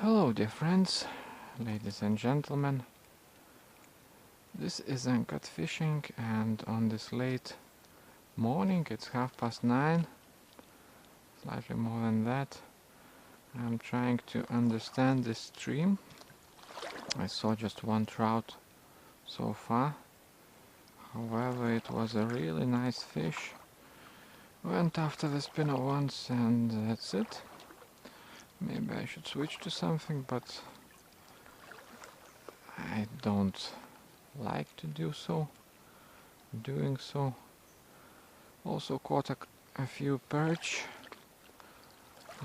Hello dear friends, ladies and gentlemen. This is Uncut Fishing, and on this late morning, it's 9:30, slightly more than that, I'm trying to understand this stream. I saw just one trout so far. However, it was a really nice fish. Went after the spinner once and that's it. Maybe I should switch to something, but I don't like to do so. Doing so. Also caught a few perch,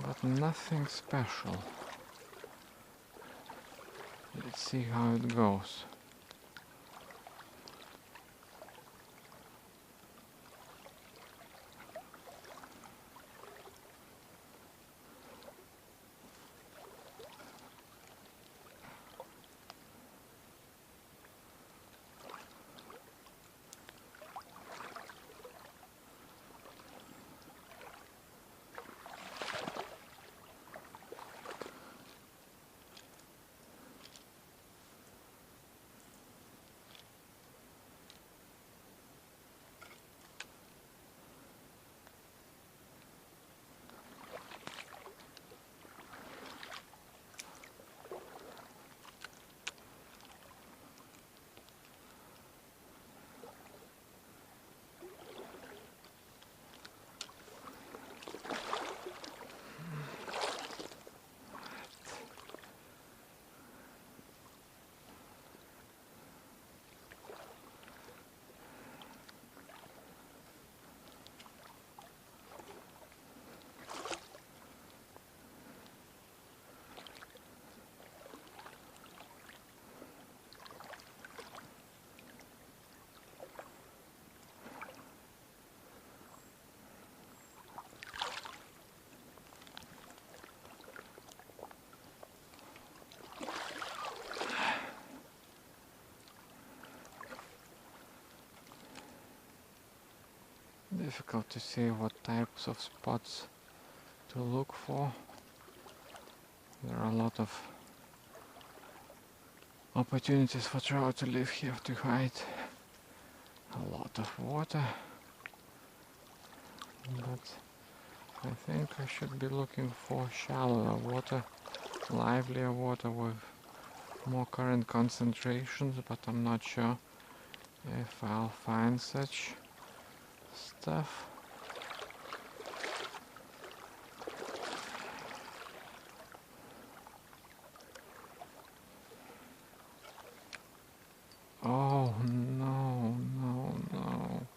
but nothing special. Let's see how it goes. Difficult to say what types of spots to look for. There are a lot of opportunities for trout to live here to hide. A lot of water. But I think I should be looking for shallower water, livelier water with more current concentrations, but I'm not sure if I'll find such stuff. Oh no, no, no.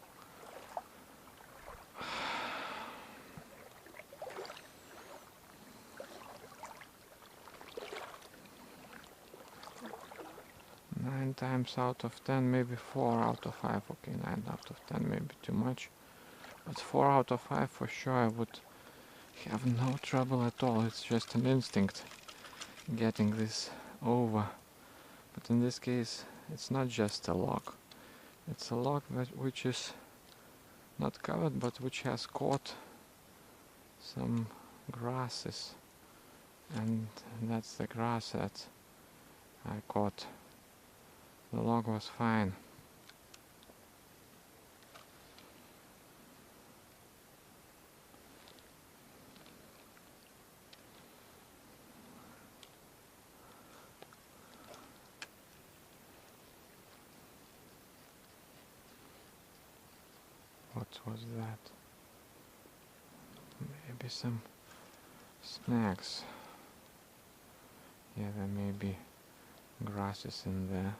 Nine times out of 10, maybe 4 out of 5. Okay, 9 out of 10 maybe too much. But 4 out of 5 for sure I would have no trouble at all. It's just an instinct getting this over. But in this case, it's not just a log. It's a log which is not covered, but which has caught some grasses. And that's the grass that I caught. The log was fine. What was that? Maybe some snacks. Yeah, there may be grasses in there.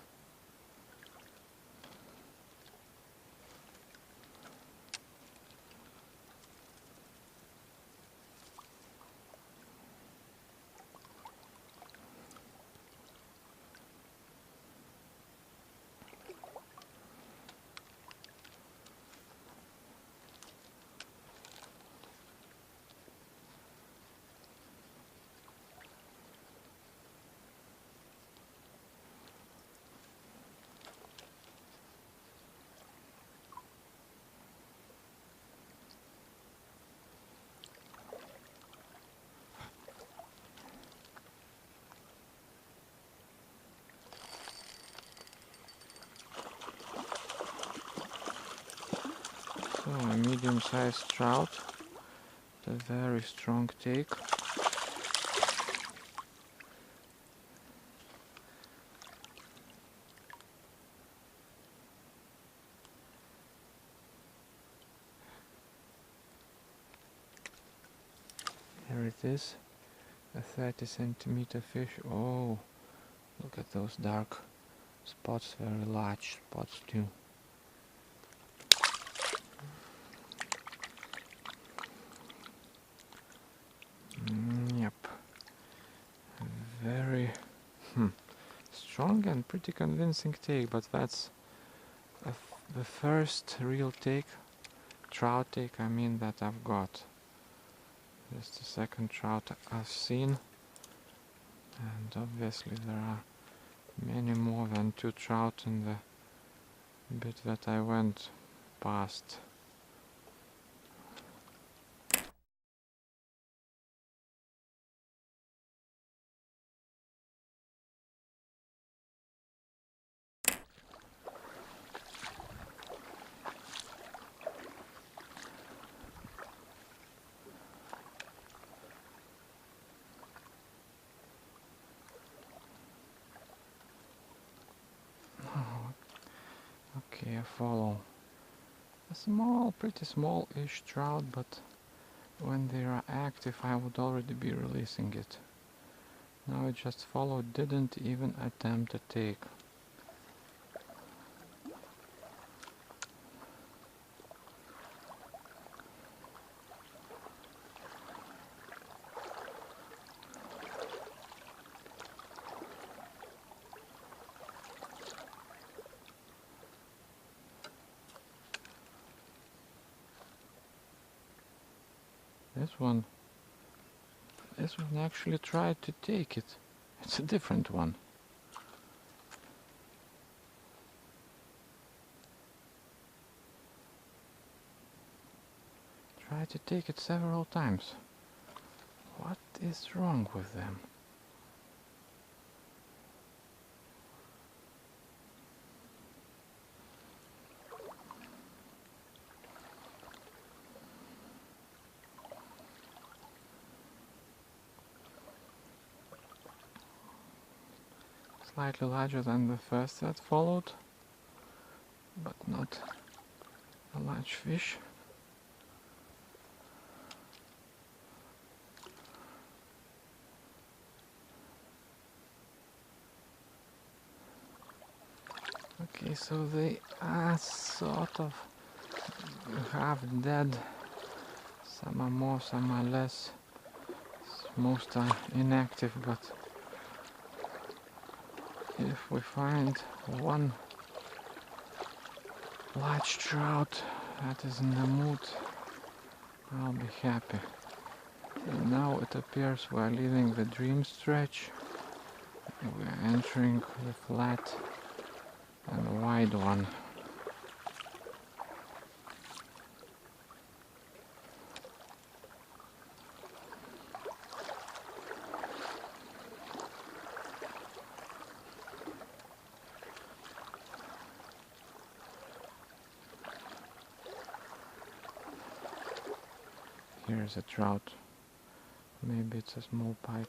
medium-sized trout. A very strong take. Here it is, a 30 centimeter fish. Oh, look at those dark spots, very large spots too. Yep, very strong and pretty convincing take, but that's the first real take, trout take I mean, that I've got. This is the second trout I've seen, and obviously there are many more than 2 trout in the bit that I went past. Okay, I follow. A small, pretty small-ish trout, but when they are active I would already be releasing it. Now it just followed, didn't even attempt a take. This one actually tried to take it. It's a different one. Tried to take it several times. What is wrong with them? Slightly larger than the first that followed, but not a large fish. Okay, so they are sort of half dead. Some are more, some are less. Most are inactive, but if we find one large trout that is in the mood, I'll be happy. And now it appears we're leaving the dream stretch. We're entering the flat and wide one. Here's a trout. Maybe it's a small pike.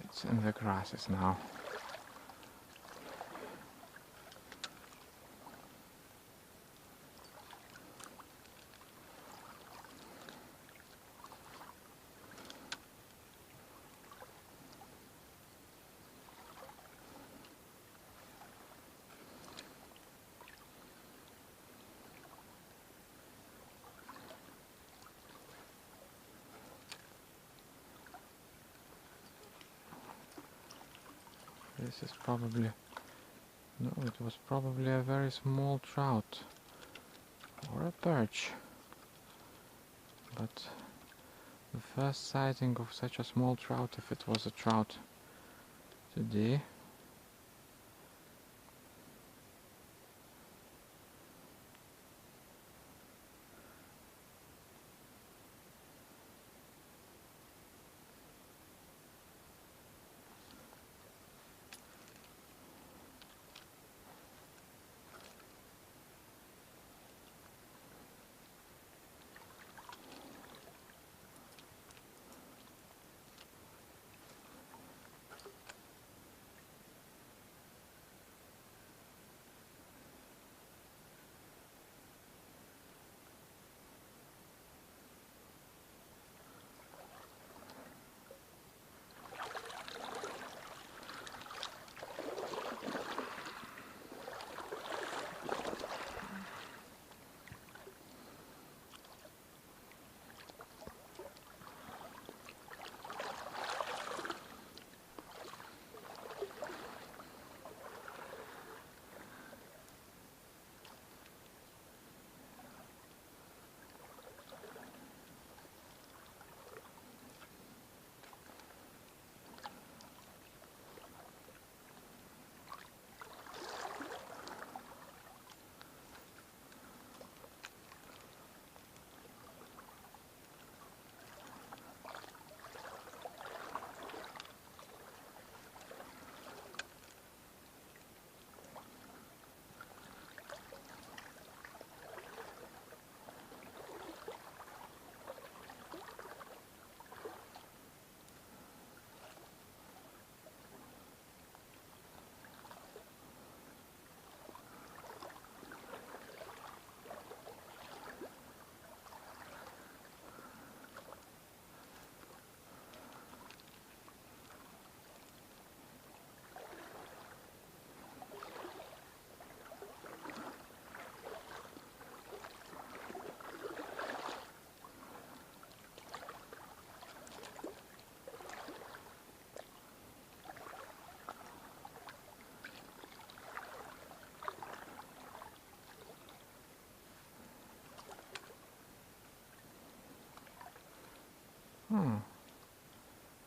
It's in the grasses now. This is probably... No, it was probably a very small trout. Or a perch. But the first sighting of such a small trout, if it was a trout today.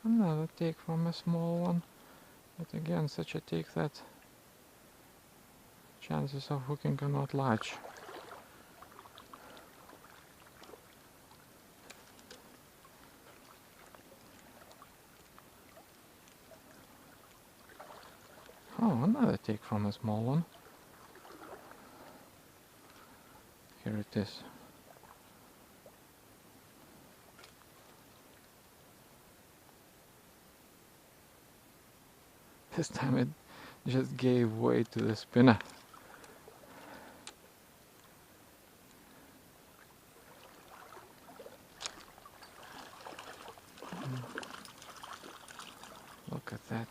Another take from a small one, but again such a take that chances of hooking are not large. Oh, another take from a small one. Here it is. This time it just gave way to the spinner. Look at that.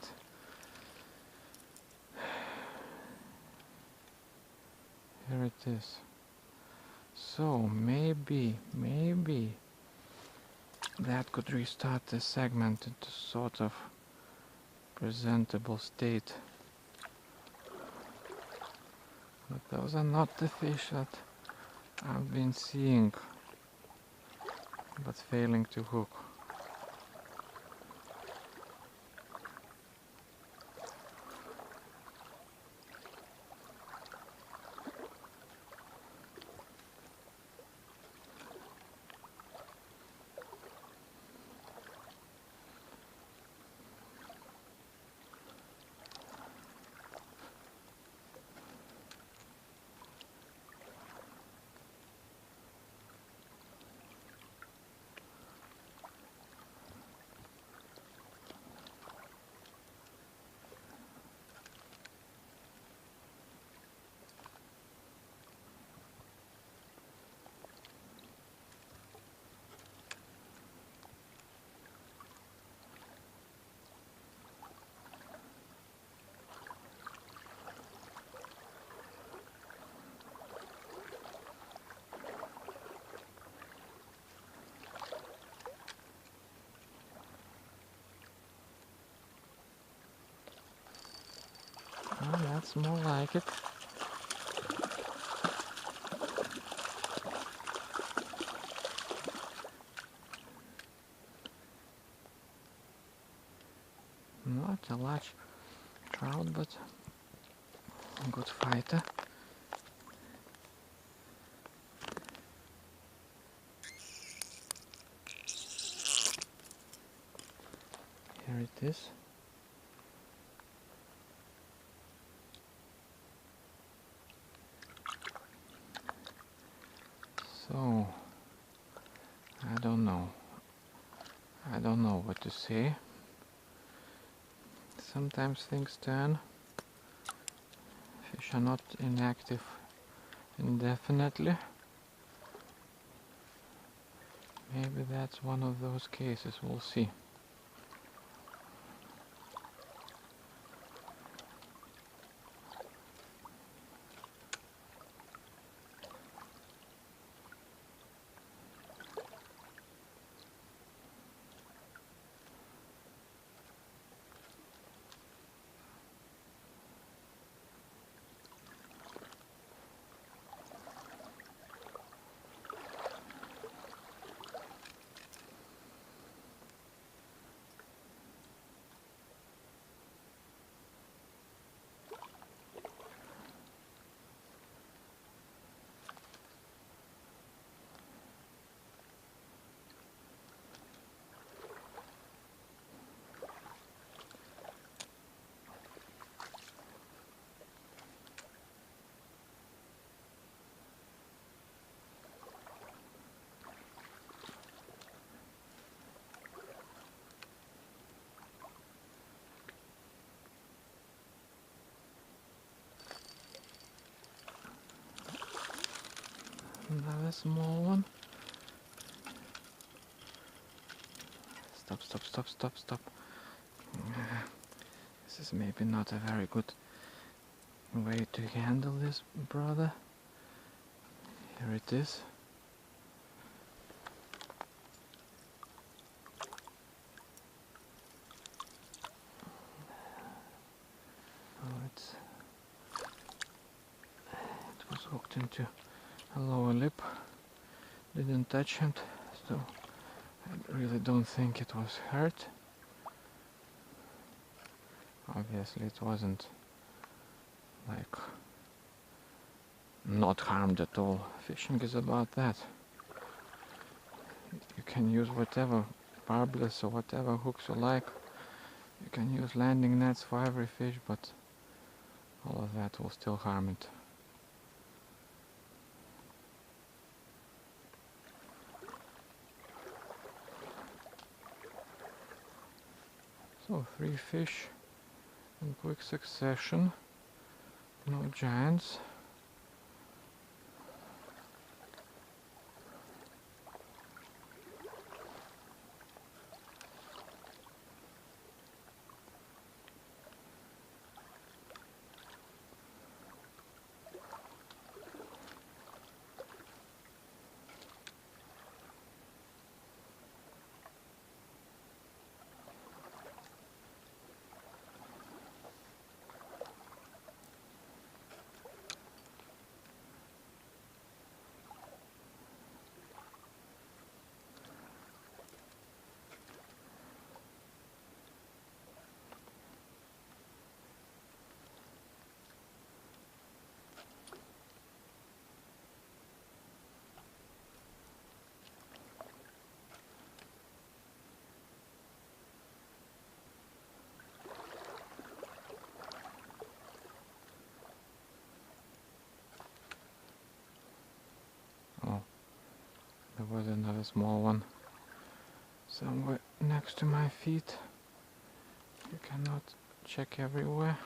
Here it is. So maybe that could restart the segment into sort of presentable state. But those are not the fish that I've been seeing, but failing to hook. Oh, that's more like it. Not a large trout, but a good fighter. Here it is. So, I don't know. I don't know what to say. Sometimes things turn. Fish are not inactive indefinitely. Maybe that's one of those cases, we'll see. Another small one. Stop, stop, stop, stop, stop. This is maybe not a very good way to handle this, brother. Here it is. Oh, it was hooked into a lower lip. Didn't touch him, so I really don't think it was hurt. Obviously it wasn't like not harmed at all. Fishing is about that. You can use whatever barbless or whatever hooks you like. You can use landing nets for every fish, but all of that will still harm it. So 3 fish in quick succession, no giants. Oh, there was another small one somewhere next to my feet. You cannot check everywhere.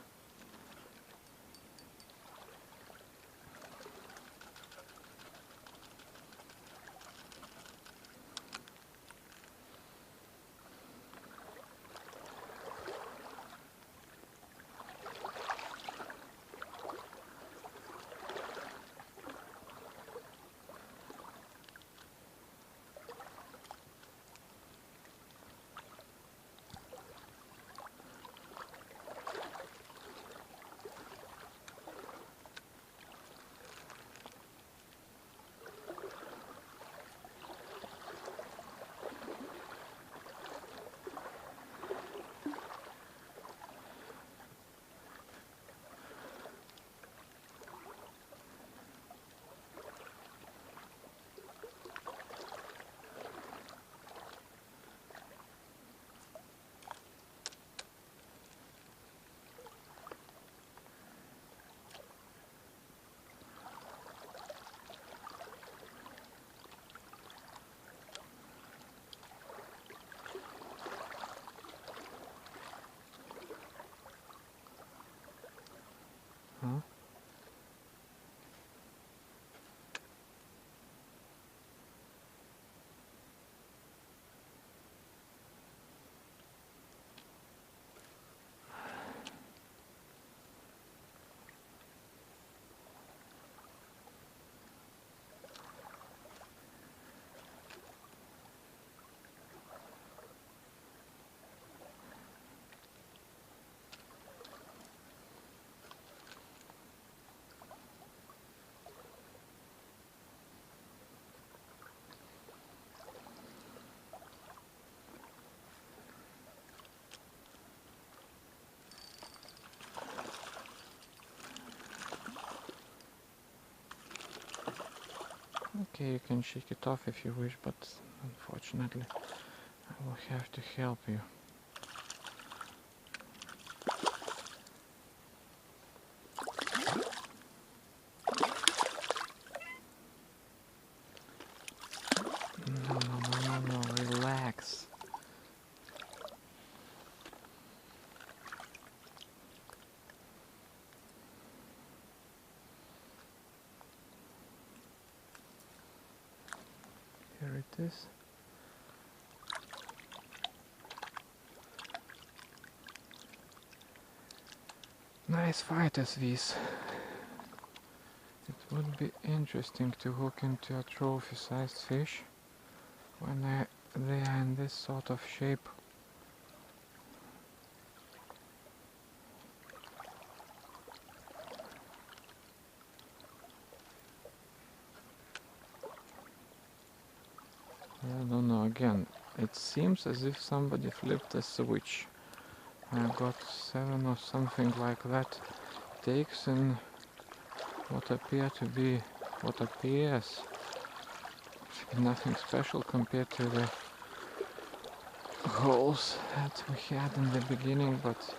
Huh? Okay, you can shake it off if you wish, but unfortunately I will have to help you. No, relax. Here it is. Nice fighters these. It would be interesting to hook into a trophy-sized fish when they are in this sort of shape. I don't know, again, It seems as if somebody flipped a switch. I got 7 or something like that. Takes in what appears nothing special compared to the holes that we had in the beginning, but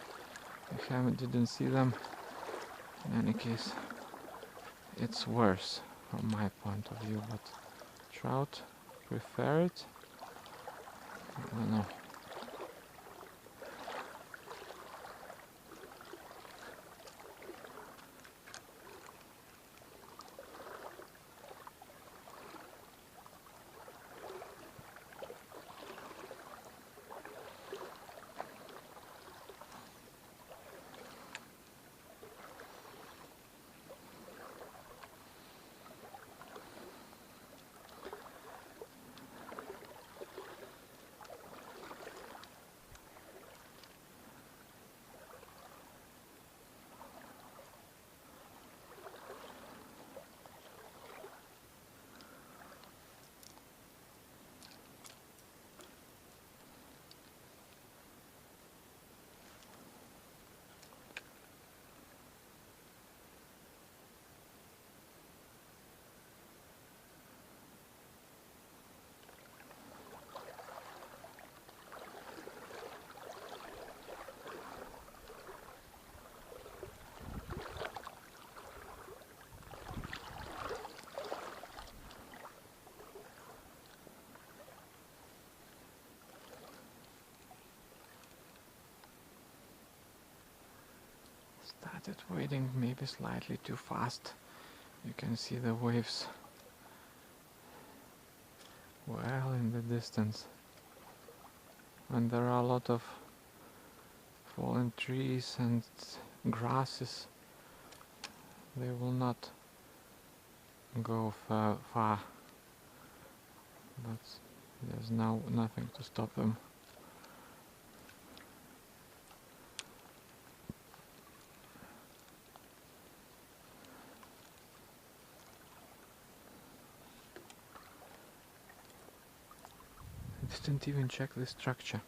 we didn't see them. In any case, it's worse from my point of view, but trout prefer it. I don't know. Started wading maybe slightly too fast. You can see the waves well in the distance. And there are a lot of fallen trees and grasses. They will not go far, but there's now nothing to stop them. I didn't even check the structure.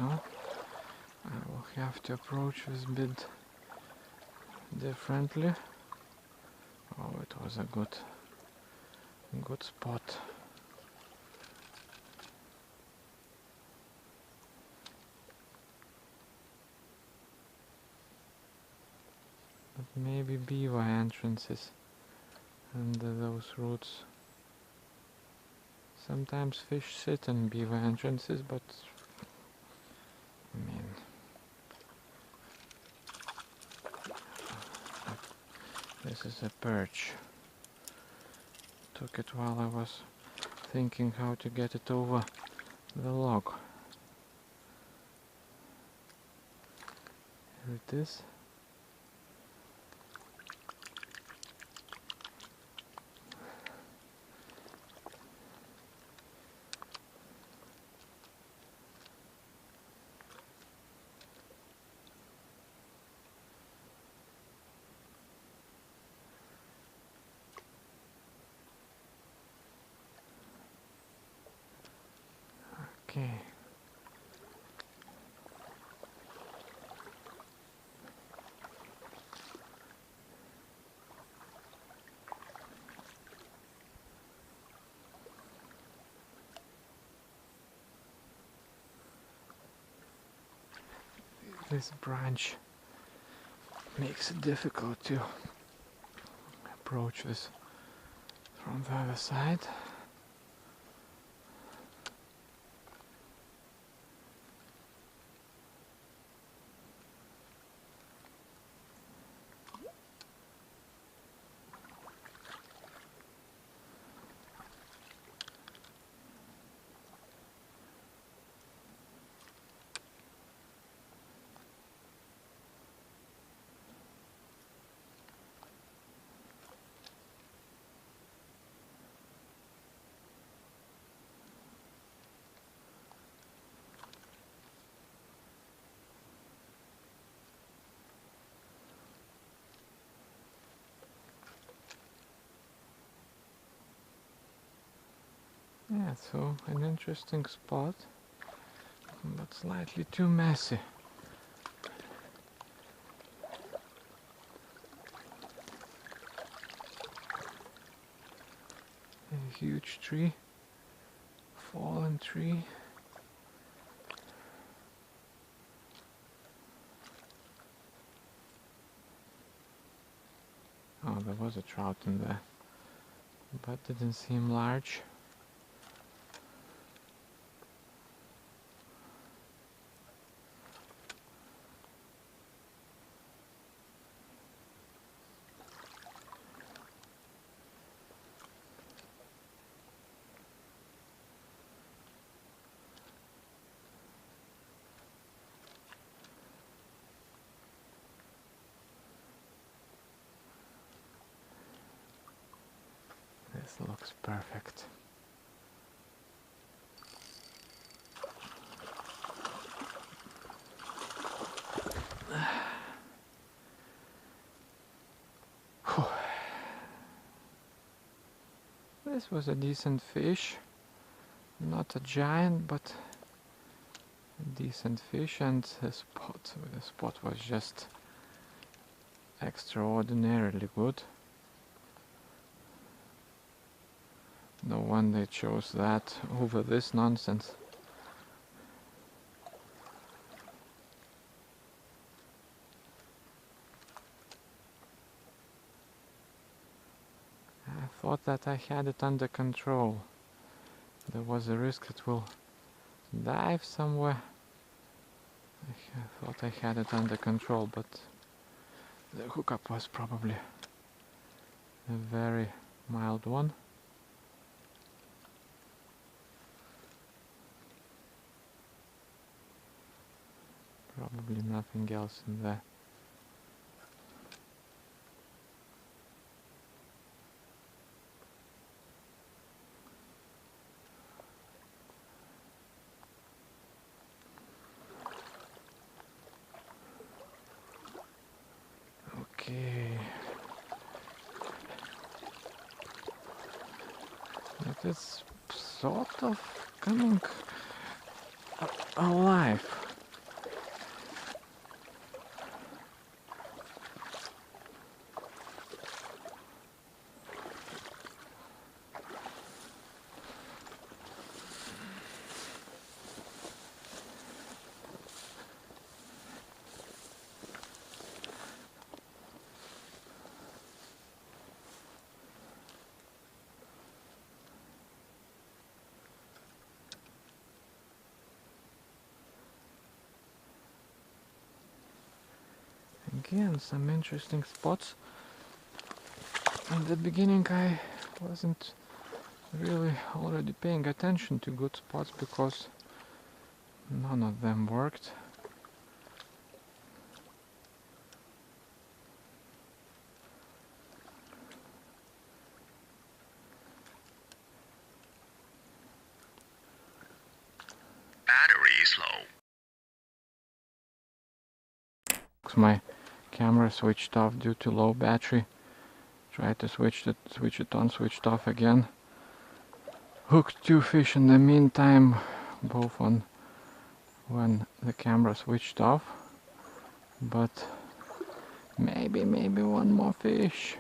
so I will have to approach this bit differently. Oh, it was a good spot. But maybe beaver entrances under those roots. Sometimes fish sit in beaver entrances, but I mean, this is a perch. Took it while I was thinking how to get it over the log. Here it is. Okay. This branch makes it difficult to approach this from the other side. Yeah, so an interesting spot, but slightly too messy. A huge tree, fallen tree. Oh, there was a trout in there, but didn't seem large. This looks perfect. This was a decent fish, not a giant, but a decent fish, and the spot was just extraordinarily good. No wonder they chose that over this nonsense. I thought that I had it under control. There was a risk it will dive somewhere. I thought I had it under control, but the hookup was probably a very mild one. Probably nothing else in there. Okay. It is sort of coming alive. again some interesting spots. In the beginning I wasn't really already paying attention to good spots because none of them worked. Battery is low. My camera switched off due to low battery. Tried to switch it on, switched off again. Hooked 2 fish in the meantime, both on when the camera switched off. But maybe one more fish.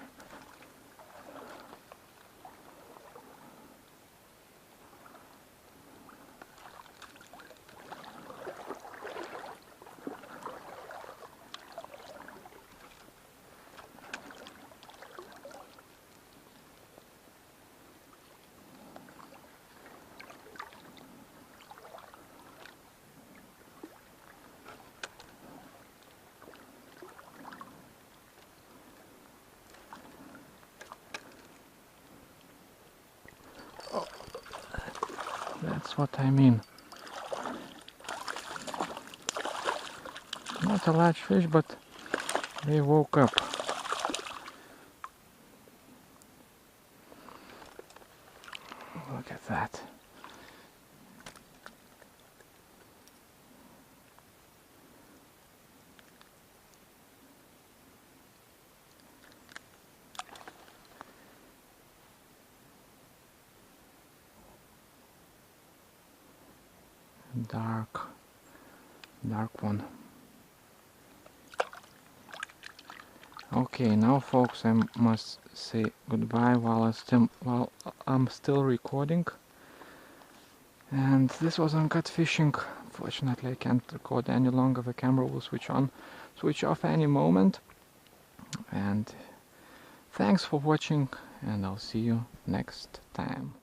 That's what I mean. Not a large fish, but they woke up. Look at that. Dark one. Okay, now folks, I must say goodbye while I'm still recording. And this was Uncut Fishing. Fortunately I can't record any longer. The camera will switch off any moment. And thanks for watching, and I'll see you next time.